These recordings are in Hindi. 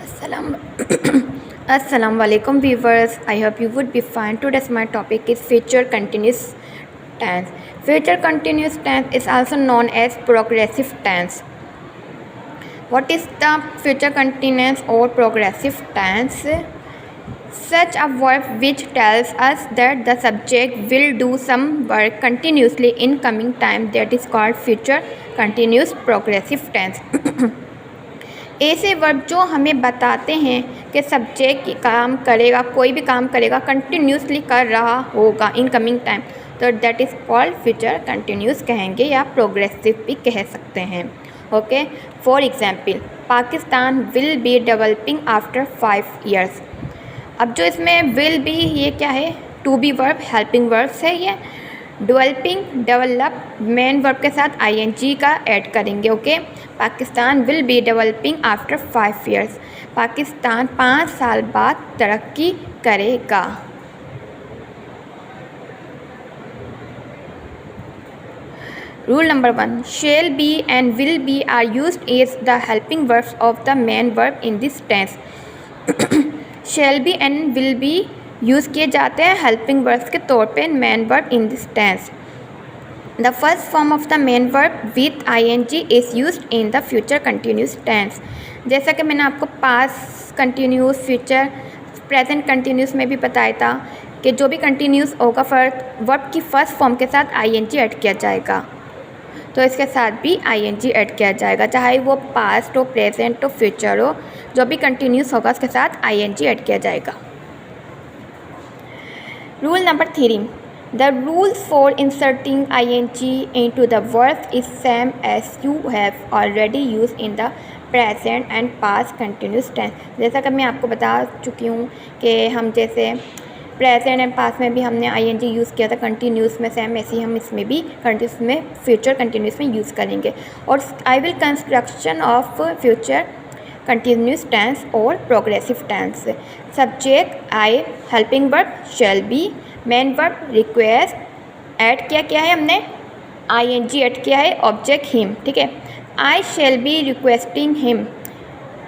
Assalam Assalamu alaikum viewers. I hope you would be fine. Today's my topic is future continuous tense. Future continuous tense is also known as progressive tense. What is the future continuous or progressive tense? Such a verb which tells us that the subject will do some work continuously in coming time, that is called future continuous progressive tense. ऐसे वर्ब जो हमें बताते हैं कि सब्जेक्ट काम करेगा, कोई भी काम करेगा, कंटिन्यूसली कर रहा होगा इन कमिंग टाइम, तो that is called future continuous कहेंगे या प्रोग्रेसिव भी कह सकते हैं. Okay, for example Pakistan will be developing after 5 years. अब जो इसमें विल बी, ये क्या है? To be verb, helping verbs है ये. डेवलपिंग, डेवलप, मेन वर्ब के साथ आईएनजी का ऐड करेंगे. Okay, Pakistan will be developing after 5 years. Pakistan 5 साल बाद तरक्की करेगा. Rule number 1. Shall be and will be are used as the helping verbs of the main verb in this tense. Shall be and will be use किए जाते हैं हेल्पिंग वर्ब्स के तौर पे main verb in this tense. The first form of the main verb with ING is used in the future continuous tense. जैसा कि मैंने आपको past continuous, future, present continuous में भी बताया था कि जो भी कंटिन्यूस होगा वर्ब की फर्स्ट फॉर्म के साथ आईएनजी ऐड किया जाएगा. तो इसके साथ भी आईएनजी ऐड किया जाएगा, चाहे वो पास्ट हो, प्रेजेंट हो, फ्यूचर हो, जो भी कंटिन्यूस होगा उसके साथ आईएनजी ऐड किया जाएगा. Rule number 3. The rules for inserting ing into the verb is same as you have already used in the present and past continuous tense. जैसा कि मैं आपको बता चुकी हूँ कि हम जैसे प्रेजेंट एंड पास्ट में भी हमने ing यूज़ किया था कंटिन्यूस में, सेम ऐसे ही हम इसमें भी कंटिन्यूस में, फ्यूचर कंटिन्यूस में यूज़ करेंगे. और I will construction of future continuous tense और progressive tense. Subject I, helping verb shall be, main verb request, add क्या है हमने? आईएनजी ऐड किया है, ऑब्जेक्ट हिम. ठीक है, आई शैल बी रिक्वेस्टिंग हिम,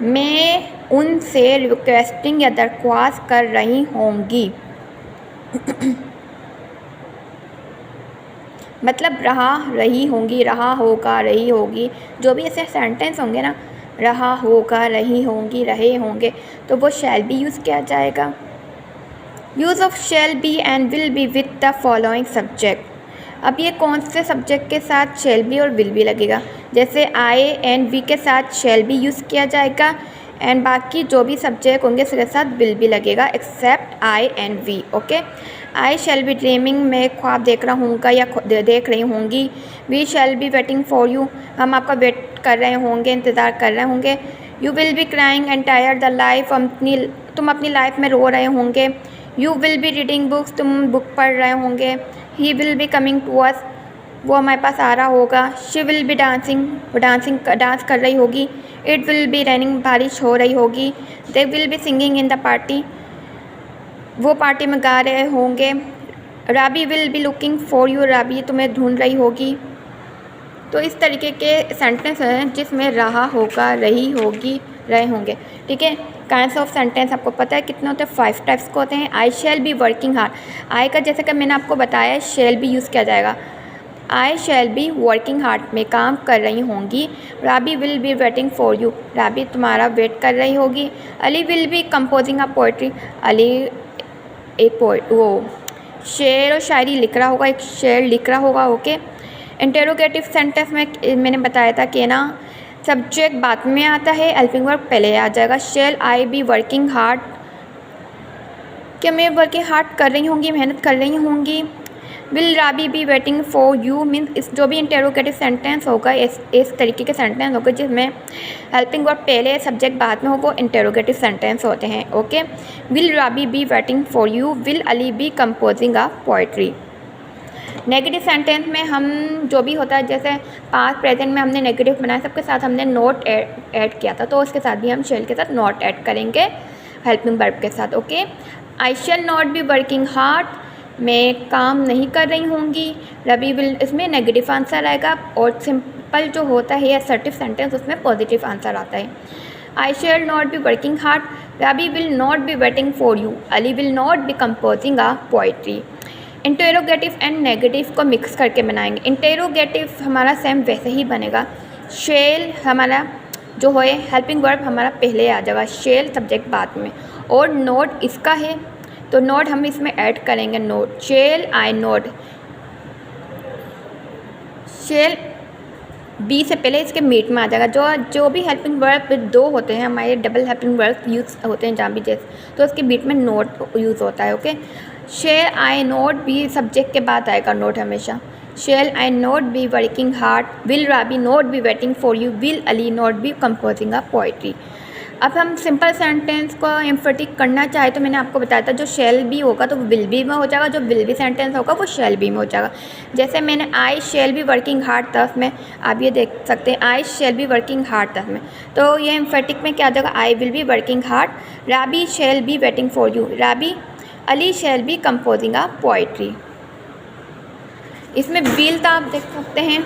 मैं उनसे रिक्वेस्टिंग या दरख्वास्त कर रही होंगी. मतलब रही होंगी, रहा होगा, रही होगी, जो भी ऐसे सेंटेंस होंगे ना, रहा होगा, रही होंगी, रहे होंगे, तो वो शैल बी यूज़ किया जाएगा. Use of shall be and will be with the following subject. अब ये कौन से सब्जेक्ट के साथ शैल बी और विल बी लगेगा? जैसे आई एंड वी के साथ शैल बी यूज़ किया जाएगा एंड बाकी जो भी सब्जेक्ट होंगे उसके साथ विल बी लगेगा except I and we. Okay, I shall be dreaming, मैं ख्वाब देख रहा हूँगा या देख रही होंगी. We shall be waiting for you, हम आपका वेट कर रहे होंगे, इंतज़ार कर रहे होंगे. You will be crying and tire the life, तुम अपनी लाइफ में रो रहे होंगे. You will be reading books, तुम बुक पढ़ रहे होंगे. He will be coming to us, वो हमारे पास आ रहा होगा. शी विल बी डांसिंग, वो डांस कर रही होगी. इट विल बी रेनिंग, बारिश हो रही होगी. They will be singing in the party, वो पार्टी में गा रहे होंगे. Rabi will be looking for you, Rabi तुम्हें ढूंढ रही होगी. तो इस तरीके के सेंटेंस हैं जिसमें रहा होगा, रही होगी, रहे होंगे. ठीक है, काइंड्स ऑफ सेंटेंस आपको पता है कितने होते हैं? 5 टाइप्स के होते हैं. आई शैल बी वर्किंग हार्ड, आई का जैसे कि मैंने आपको बताया शैल बी यूज़ किया जाएगा. I shall be working hard, में काम कर रही होंगी. Rabi will be waiting for you, Rabi तुम्हारा वेट कर रही होगी. Ali will be composing a poetry, Ali एक वो शेर और शायरी लिख रहा होगा, एक शेर लिख रहा होगा. ओके, इंटेरोगेटिव सेंटेंस में मैंने बताया था कि ना सब्जेक्ट बाद में आता है, हेल्पिंग वर्ब पहले आ जाएगा. Shall I B working hard, क्या मैं वर्किंग हार्ड कर रही होंगी, मेहनत कर रही होंगी. Will Rabi be waiting for you means इस जो भी इंटेरोगेटिव सेंटेंस होगा इस तरीके के सेंटेंस होगा जिसमें हेल्पिंग वर्ब पहले, सब्जेक्ट बाद में हो, वो इंटेरोगेटिव सेंटेंस होते हैं. Okay, will Rabi be waiting for you, will Ali be composing a poetry. Negative sentence में हम जो भी होता है, जैसे पास्ट प्रेजेंट में हमने नेगेटिव बनाया, सबके साथ हमने नॉट ऐड किया था, तो उसके साथ भी हम शेल के साथ नॉट ऐड करेंगे हेल्पिंग वर्ब के साथ. Okay, I shall not be working hard, मैं काम नहीं कर रही होंगी. रबी विल, इसमें नेगेटिव आंसर आएगा. और सिंपल जो होता है असर्टिव सेंटेंस उसमें पॉजिटिव आंसर आता है. I shall not be working hard, Rabi will not be waiting for you, Ali will not be composing a poetry. Interrogative and negative को मिक्स करके बनाएंगे। इंटेरोगेटिव हमारा सेम वैसे ही बनेगा, शेल हमारा जो है हेल्पिंग वर्ब हमारा पहले आ जाएगा, शेल सब्जेक्ट बाद में, और नोट इसका है तो नोट हम इसमें ऐड करेंगे, note shall I note, shall be से पहले इसके मीट में आ जाएगा। जो भी हेल्पिंग वर्ब दो होते हैं हमारे डबल हेल्पिंग वर्ब यूज़ होते हैं जहाँ भी जैसे, तो उसके बीच में नोट यूज़ होता है। Okay, shall I not be subject के बाद आएगा नोट हमेशा। Shall I not be working hard, will Rabi not be waiting for you, will Ali not be composing a poetry. अब हम सिंपल सेंटेंस को एम्फेटिक करना चाहे तो मैंने आपको बताया था जो शेल बी होगा तो विल बी में हो जाएगा, जो विल बी सेंटेंस होगा वो शेल बी में हो जाएगा। जैसे मैंने I shall be working hard तक में, आप ये देख सकते हैं I shall be working hard तक में, तो ये एम्फेटिक में क्या हो जाएगा, I will be working hard, Rabi shall be waiting for you, Rabi Ali shall be composing a poetry. इसमें विल तो आप देख सकते हैं